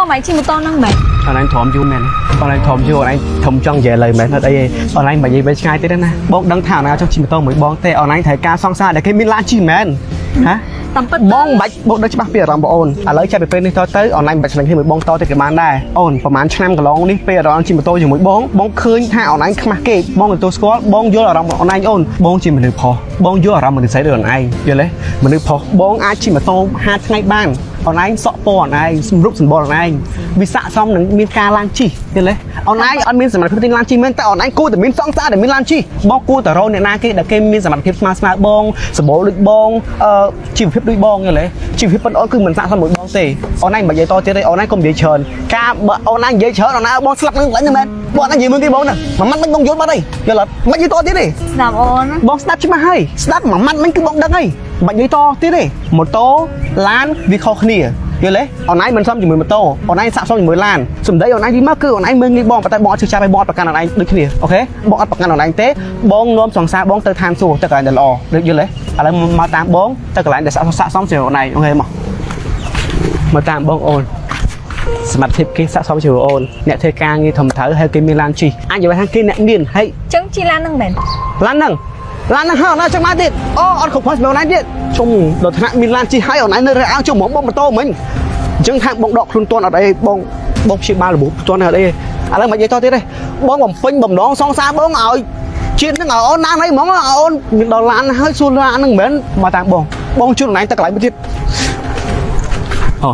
បងមិនជិះម៉ូតូហ្នឹងមែន online ធំយូរមែន online ធំយូរ online ធំចង់និយាយเลยមែនអត់អី online មិននិយាយវិញឆ្ងាយទៀតណាបងដឹងថាណាចង់ជិះម៉ូតូមួយបងទេ online ត្រូវការសង្សារដែលគេមានឡានជិះមែនហ៎ តាមពិត បងមិនបាច់បងដឹងច្បាស់ពីអារម្មណ៍បងអូនឥឡូវចាប់ពីពេលនេះតទៅ online មិនបាច់ឆ្លងគ្នាមួយបងតទៅគេបានដែរអូនប្រហែលឆ្នាំកន្លងនេះពេលអារម្មណ៍ជិះម៉ូតូជាមួយបងឃើញថា online ខ្មាស់គេបងទទួលស្គាល់បងយល់អារម្មណ៍ online អូនបងជាមនុស្សផុសបងយល់អារម្មណ៍មនុស្សស្រីដូចខ្លួនឯងយល់ទេមនុស្សផុសបងអាចជិះម៉ូតូ50ថ្ងៃបាន online សក់ពណ៌online សម្រុកសម្បល់online វាស័ក្តិសមនឹងមានការឡើងជិះយល់ទេ online អត់មានសមត្ថភាពទិញឡានជិះមែនតែ online គួរតែមានសង្សារដែលមានឡានជិះបងគួរតែរកអ្នកណាគេដែលគេមានសមត្ថភាពស្មើបងសម្បូរដូចបងជីវភាពដូចបងយល់ទេជីវភាពប៉ុនអូនគឺមិនស័ក្តិសមមួយបងទេ online មិននិយាយតទៀតទេ online កុំនិយាយច្រើនការបើ online និយាយច្រើន online បងស្លាប់នឹងឡើងមែនបងអត់និយាយមើលគេបងណាមួយម៉ាត់មិនបងយល់បាត់ហើយយល់អត់មិននិយាយតទៀតទេ ស្ដាប់អូន បងស្ដាប់ច្បាស់ហើយស្ដាប់មួយម៉ាត់មិនគឺបងដឹងហើយមិននិយាយតទៀតទេម៉ូតូឡានវាខុសគ្នាយល់ទេអនឡាញមិនសមជាមួយម៉ូតូអនឡាញសាក់សមជាមួយឡានសម្ដីអនឡាញទីមកគឺអនឡាញមើលងាយបងតែបងអត់ជឿចាប់ឲ្យបងអត់ប្រកាន់អនឡាញដូចគ្នាអូខេបងអត់ប្រកាន់អនឡាញទេបងនាំសង្សារបងទៅឋានសួគ៌ទៅកន្លែងដែលល្អដូចយល់ទេឥឡូវមកតាមបងទៅកន្លែងដែលសាក់សមជាមួយអនឡាញអូខេមកតាមបងអូនសមត្ថភាពគេសាក់សមជាមួយអូនអ្នកធ្វើការងារធំត្រូវហើយគេមានឡានជិះអាចនិយាយថាគេអ្នកមានហើយ ចឹងជិះឡានហ្នឹងមែន ឡានហ្នឹងហើយណាចាំមកទៀតអូអត់គ្រប់ផងសម្រាប់អនឡាញទៀតជុំដល់ថ្នាក់មានឡានជិះហើយអនឡាញនៅរ៉ាជុំហ្មងបងម៉ូតូមិញអញ្ចឹងថាបងដកខ្លួនតន់អត់អីបងព្យាបាលរបួសតន់អត់អីឥឡូវមកនិយាយតទៀតទេបងបំពេញបំណងសងសារបងឲ្យជាតិហ្នឹងឲ្យអូនណាស់ហើយហ្មងឲ្យអូនមានដល់ឡានហើយសួរឡានហ្នឹងមិនមែនមកតាមបងជួលអនឡាញទៅកន្លែងមួយទៀតអូ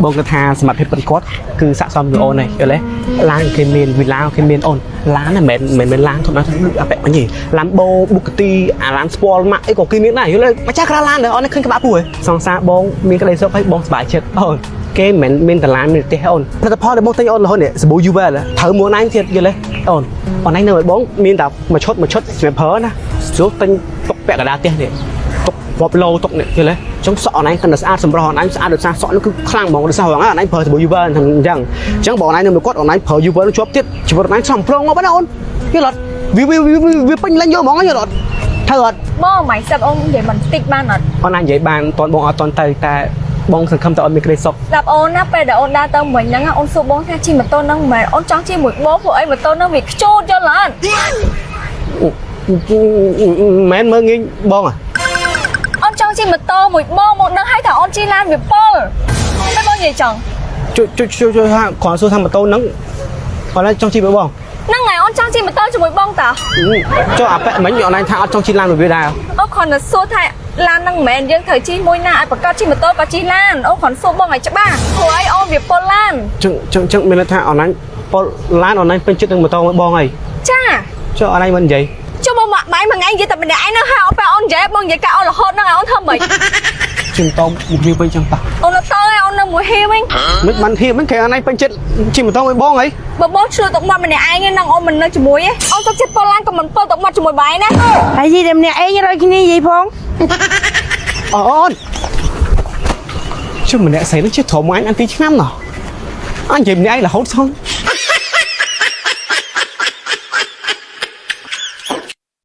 បងគាត់ថាសមត្ថភាពប៉ុនគាត់គឺស័ក្តិសមជាមួយអូនហើយយល់ទេឡានគេមានវិឡាគេមានអូនឡានហ្នឹងមិនឡានធម្មតាដូចអាប៉ែអញទេឡានបូបុកទីអាឡានស្ពាល់ម៉ាក់អីក៏គេមានដែរយល់ទេម្ចាស់ក្រៅឡានដែរអូនឃើញក្បាលពូហ៎សង្សារបងមានក្តីសុខហើយបងសប្បាយចិត្តអូនគេមិនមានតឡានមានទេអូនផលិតផលដែលបងទិញអូនរហូតនេះសាប៊ូយូវែលត្រូវមួយណៃទៀតយល់ទេអូនអនឡាញនៅឲ្យបងមានតែមួយឈុតសម្រាប់ប្រើណាស្រួលទិញទុកពាក់កណ្ដាលផ្ទះនេះទុករាប់ឡូទុកនេះយល់ទេចង់សក់អនឡាញកាន់តែស្អាតសម្រស់អនឡាញស្អាតដោយសារសក់នោះគឺខ្លាំងហ្មងដោយសារហ្នឹងអនឡាញប្រើសាប៊ូយូវែលអញ្ចឹងបងអនឡាញនៅមួយគាត់អនឡាញប្រើយូវែលជាប់ទៀតជីវិតអនឡាញសំប្រងមកបងអូនយល់អត់វាពេញលេញយកហ្មងយល់អត់ធ្វើអត់ បងមិនស្ដាប់អូននិយាយមិនតិចបានអត់ អនឡាញនិយាយបានតន់បងអត់តន់ទៅតែបងសង្ឃឹមតែអត់មានក្តីសុខ ស្ដាប់អូនណាពេលដែលអូនដើរទៅមិញហ្នឹងអូនសួរបងថាជិះម៉ូតូហ្នឹងមិនមែនអូនចង់ជិះមួយបងព្រោះអីម៉ូតូហ្នឹងវាខ្ជូតយល់អត់ មែនមើលងាយបងអា អូនចង់ជិះម៉ូតូមួយបងមកដឹងឲ្យថាអូនជិះឡានវាប៉ុលតែបងនិយាយចង់ ជួយថាគ្រាន់សួរថាម៉ូតូហ្នឹងអនឡាញចង់ជិះvớiបង ហ្នឹងហើយអូនចង់ជិះម៉ូតូជាមួយបងតា ចុះអាប៉ែមិញអនឡាញថាអត់ចង់ជិះឡានមួយវាដែរ អូគ្រាន់តែសួរថាឡានហ្នឹងមិនមែនយើងត្រូវជិះមួយណាឲ្យប្រកាសជិះម៉ូតូក៏ជិះឡានអូគ្រាន់សួរបងឲ្យច្បាស់ព្រោះអីអូនវាប៉ុលឡាន ចឹងមានន័យថាអនឡាញប៉ុលឡានអនឡាញពេញចិត្តនឹងម៉ូតូមួយបងអី ចា ចុះអនឡាញមិននិយាយ ចុះបងមកបាយមួយថ្ងៃនិយាយតែម្នាក់ឯងនៅហើយអូនប៉ែអូននិយាយបងនិយាយកាអូនរហូតហ្នឹងឲ្យអូនធ្វើម៉េច ជិះម៉ូតូមួយវាវិញចឹងតោះ អូនទៅហើយអូននៅមួយហៀវិញ មិនបានធៀបហ្នឹងគេអនឡាញពេញចិត្តជិះម៉ូតូមួយបងអី បើបងឆ្លួយទុកមាត់ម្នាក់ឯងហ្នឹងអូនមិននៅជាមួយទេអូនទុកចិត្តប៉ុលឡានក៏មិនប៉ុលទុកមាត់ជាមួយបាយណា ហើយនិយាយតែម្នាក់ឯងរយគ្នានិយាយផង អូនជុំម្នាក់ស្រីនឹងជិះធំអញអនទីឆ្នាំណោះអញនិយាយម្នាក់ឯងរហូតសោះ